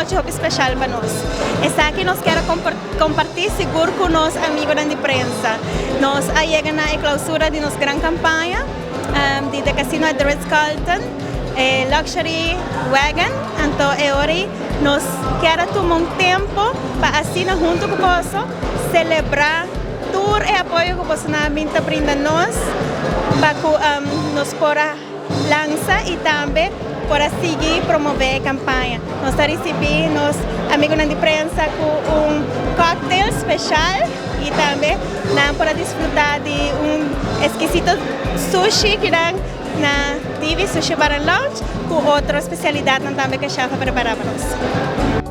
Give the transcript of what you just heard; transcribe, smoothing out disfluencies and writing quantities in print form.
noite especial para nós. Essa aqui nós queremos compartilhar seguro com os amigos da prensa. Nós chegamos na clausura de nossa gran campaña de casino de Ritz Carlton, luxury Wagon. Então, agora nós queremos tomar tempo para assinar junto com você, celebrar todo o apoio que você está brindando nós, para que nós possamos lançar e também para seguir promover a campanha. Nós recebemos nossos amigos da prensa com cocktail especial e também para desfrutar de exquisito sushi que dá na TV Sushi Bar and Lounge com outra especialidade também que a chefe prepara para nós.